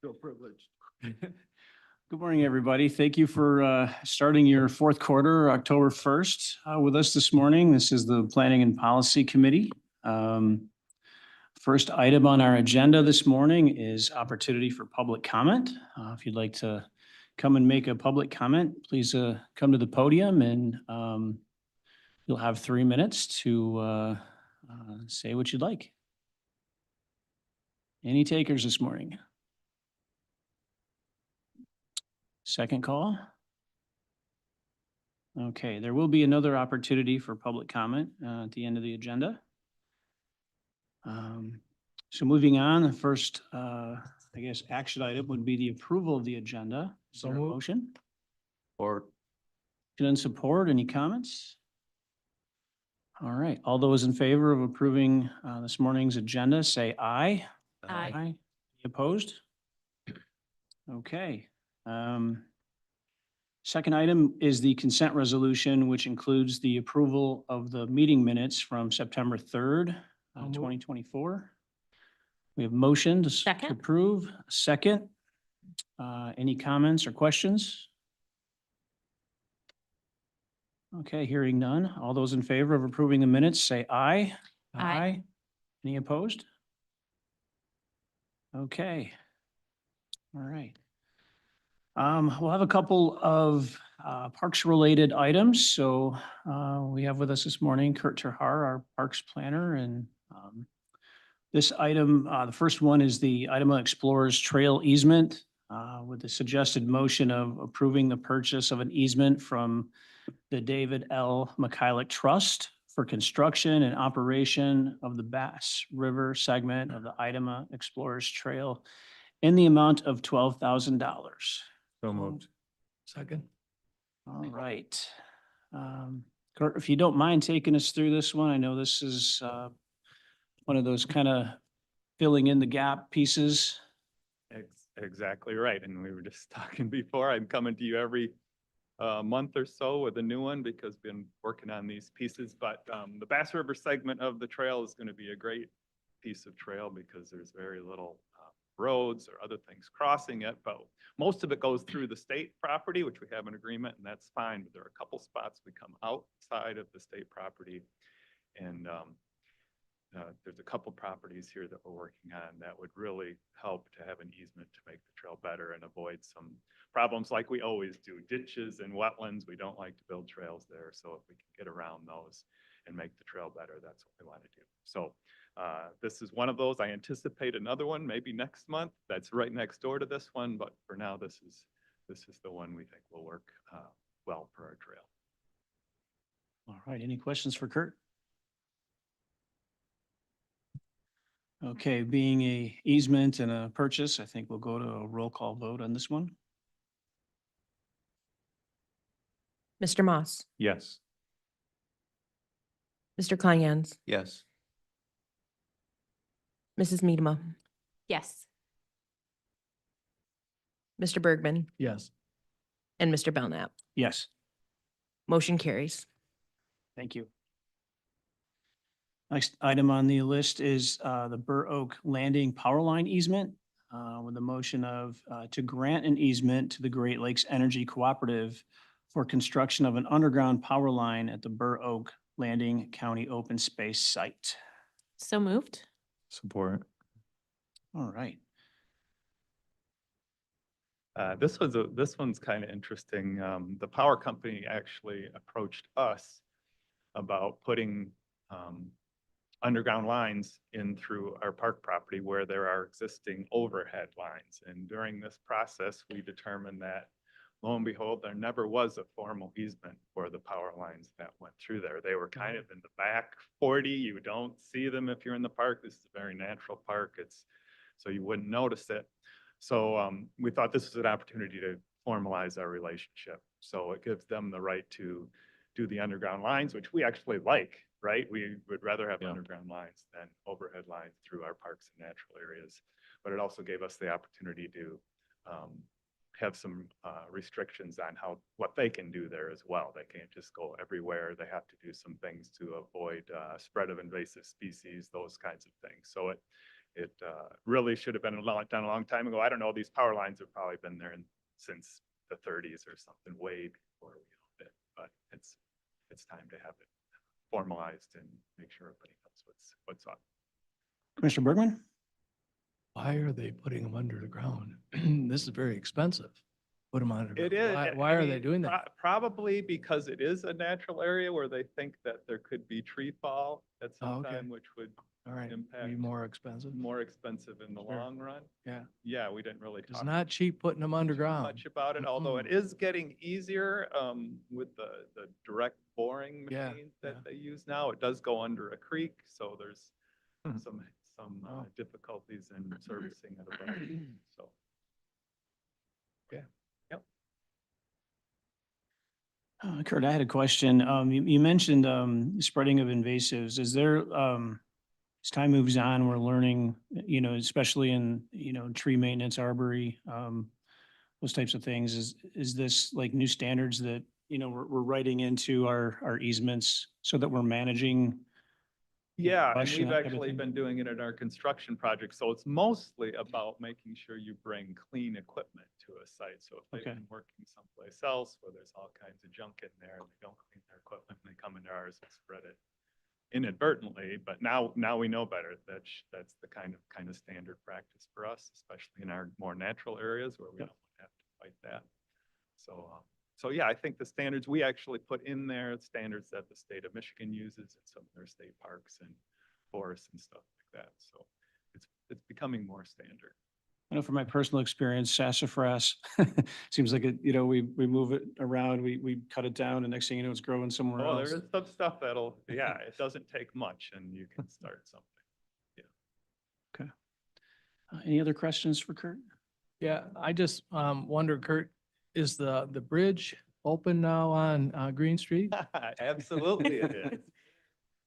Feel privileged. Good morning, everybody. Thank you for starting your fourth quarter, October 1st, with us this morning. This is the Planning and Policy Committee. First item on our agenda this morning is opportunity for public comment. If you'd like to come and make a public comment, please come to the podium and you'll have 3 minutes to say what you'd like. Any takers this morning? Second call? Okay, there will be another opportunity for public comment at the end of the agenda. So moving on, the first, I guess, action item would be the approval of the agenda. Is there a motion? Or Motion and support. Any comments? All right, all those in favor of approving this morning's agenda, say aye. Aye. Any opposed? Okay. Second item is the consent resolution, which includes the approval of the meeting minutes from September 3rd, 2024. We have motion to Second. approve. Second. Any comments or questions? Okay, hearing none. All those in favor of approving the minutes, say aye. Aye. Any opposed? Okay. All right. We'll have a couple of parks-related items. So we have with us this morning Kurt Terhar, our parks planner, and this item, the first one is the Idaho Explorers Trail easement with the suggested motion of approving the purchase of an easement from the David L. McKillick Trust for construction and operation of the Bass River segment of the Idaho Explorers Trail in the amount of $12,000. so moved. Second. All right. Kurt, if you don't mind taking us through this one, I know this is one of those kind of filling in the gap pieces. Exactly right. And we were just talking before, I'm coming to you every month or so with a new one because we've been working on these pieces. But the Bass River segment of the trail is going to be a great piece of trail because there's very little roads or other things crossing it, but most of it goes through the state property, which we have an agreement, and that's fine. But there are a couple spots we come outside of the state property, and there's a couple properties here that we're working on that would really help to have an easement to make the trail better and avoid some problems like we always do. Ditches and wetlands, we don't like to build trails there. So if we can get around those and make the trail better, that's what we want to do. So this is one of those. I anticipate another one maybe next month. That's right next door to this one. But for now, this is the one we think will work well for our trail. All right. Any questions for Kurt? Okay, being a easement and a purchase, I think we'll go to a roll call vote on this one. Mr. Moss, Yes. Mr. Kleinhans, Yes. Mrs. Miedema, Yes. Mr. Bergman, Yes. and Mr. Belknap. Yes, Motion carries. thank you. Next item on the list is the Burr Oak Landing Power Line easement with a motion of to grant an easement to the Great Lakes Energy Cooperative for construction of an underground power line at the Burr Oak Landing County Open Space Site. So moved. Support. All right. This one's kind of interesting. The power company actually approached us about putting underground lines in through our park property where there are existing overhead lines. And during this process, we determined that lo and behold, there never was a formal easement for the power lines that went through there. They were kind of in the back 40. You don't see them if you're in the park. This is a very natural park. So you wouldn't notice it. So we thought this was an opportunity to formalize our relationship. So it gives them the right to do the underground lines, which we actually like, right? We would rather have underground lines than overhead lines through our parks and natural areas. But it also gave us the opportunity to have some restrictions on what they can do there as well. They can't just go everywhere. They have to do some things to avoid spread of invasive species, those kinds of things. So it really should have been done a long time ago. I don't know, these power lines have probably been there since the 30s or something, way before we owned it. But it's time to have it formalized and make sure everybody knows what's up. Commissioner Bergman? Why are they putting them under the ground? This is very expensive. Put them under. It is. Why I are they mean, doing that? Probably because it is a natural area where they think that there could be tree fall at Oh, some okay. time, which would All right, be impact more expensive. more expensive in the Sure. long run. Yeah. Yeah, we didn't really It's talk not cheap putting them too underground. much about it, although it is getting easier with the direct boring Yeah, machines that yeah. they use now. It does go under a creek, so there's Mhm. some Oh. difficulties in servicing it above. So. Kurt, I had a question. You mentioned, spreading of invasives. Is there, as time moves on, we're learning, especially in, tree maintenance, arbory, those types of things. Is this like new standards that, we're writing into our easements so that we're managing? Yeah, and brush we've that type of actually thing? been doing it in our construction projects, so it's mostly about making sure you bring clean equipment to a site. So if they've Okay. been working someplace else where there's all kinds of junk in there, and they don't clean their equipment, and they come into ours and spread it inadvertently, but now we know better. That's the kind of standard practice for us, especially in our more natural areas where we Yep. don't have to fight that. So yeah, I think the standards we actually put in there, standards that the state of Michigan uses in some of their state parks and forests and stuff like that. So it's becoming more standard. I know from my personal experience, sassafras, seems like it, we move it around, we cut it down, and next thing you know, it's growing somewhere Oh, else. there is some stuff yeah, it doesn't take much and you can start something. Any other questions for Kurt? Yeah, I just wonder, Kurt, is the bridge open now on Green Street? Absolutely it is.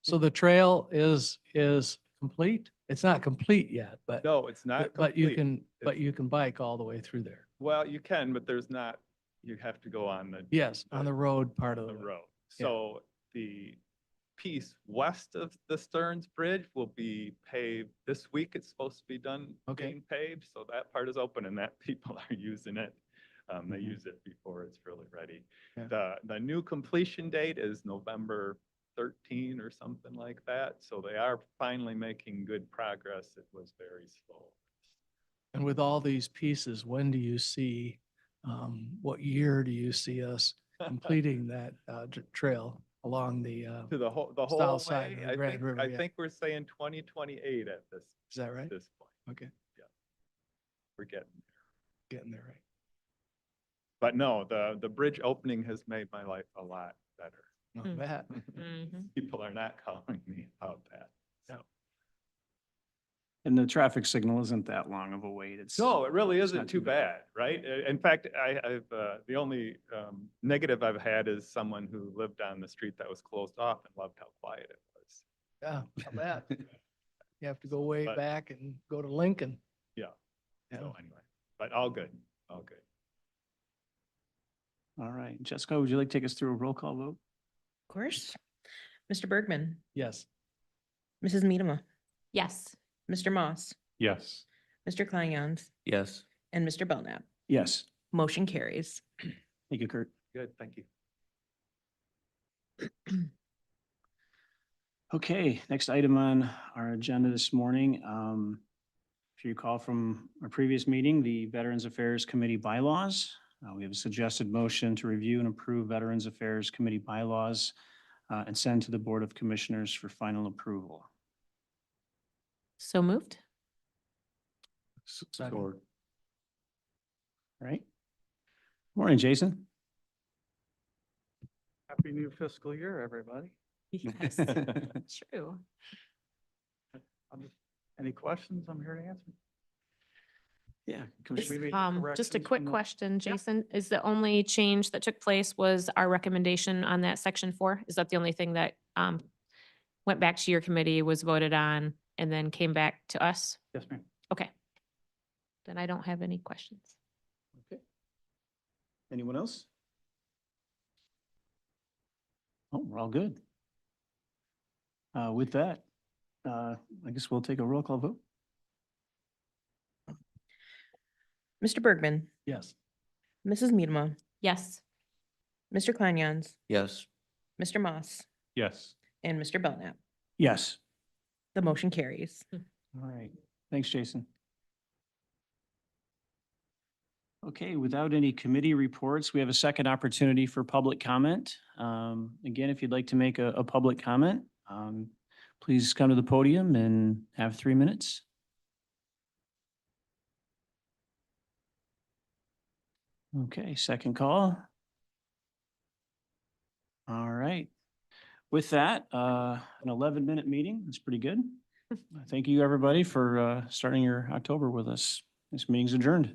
So the trail is complete? It's not complete yet, but No, it's not but you complete. can bike all the way through there. Well, you can, but you have to go on Yes, on the road part of the the road. Yeah. So the piece west of the Stearns Bridge will be paved this week. It's supposed to be done, Okay. being paved, so that part is open and that people are using it. They Mhm. use it before it's really ready. Yeah. The new completion date is November 13 or something like that. So they are finally making good progress. It was very slow. And with all these pieces, when do you see, what year do you see us completing that trail along the, To the whole South side way, of the Grand River, I yeah. think we're saying 2028 at is that right? this point. Okay, We're getting there. getting there right. But no, the bridge opening has made my life a lot better. Not Mm. bad. Mhm. People are not calling me about that. No. And the traffic signal isn't that long of a wait. It's. No, it really not isn't too too bad, right? In fact, I've, the only negative I've had is someone who lived on the street that was closed off and loved how quiet it was. Yeah, not bad. You have to go way But- back and go to Lincoln. Yeah. Yeah. So anyway, but all good, all good. All right. Jessica, would you like to take us through a roll call vote? Of course. Mr. Bergman, Yes. Mrs. Medema, Yes. Mr. Moss, Yes. Mr. Kleinans, Yes. and Mr. Belknap. Yes. Motion carries. Thank you, Kurt. Good, thank you. Okay, next item on our agenda this morning. If you recall from our previous meeting, the Veterans Affairs Committee bylaws. We have a suggested motion to review and approve Veterans Affairs Committee bylaws and send to the Board of Commissioners for final approval. So moved? Second. All right. Morning, Jason. Happy new fiscal year, everybody. Yes. True. Any questions? I'm here to answer. Yeah. Is, Commissioner- we make just a corrections quick from the- question, Jason, is the only change that took place was our recommendation on that section 4? Is that the only thing that went back to your committee, was voted on, and then came back to us? Yes, ma'am. Okay. Then I don't have any questions. Okay. Anyone else? Oh, we're all good. With that, I guess we'll take a roll call vote. Mr. Bergman, Yes. Mrs. Miedema, Yes. Mr. Kleinjans, Yes. Mr. Moss, Yes. and Mr. Belknap. Yes. The motion carries. All right. Thanks, Jason. Okay, without any committee reports, we have a second opportunity for public comment. Again, if you'd like to make a public comment, please come to the podium and have 3 minutes. Okay, second call. All right. With that, an 11-minute meeting, that's pretty good. Thank you, everybody, for starting your October with us. This meeting's adjourned.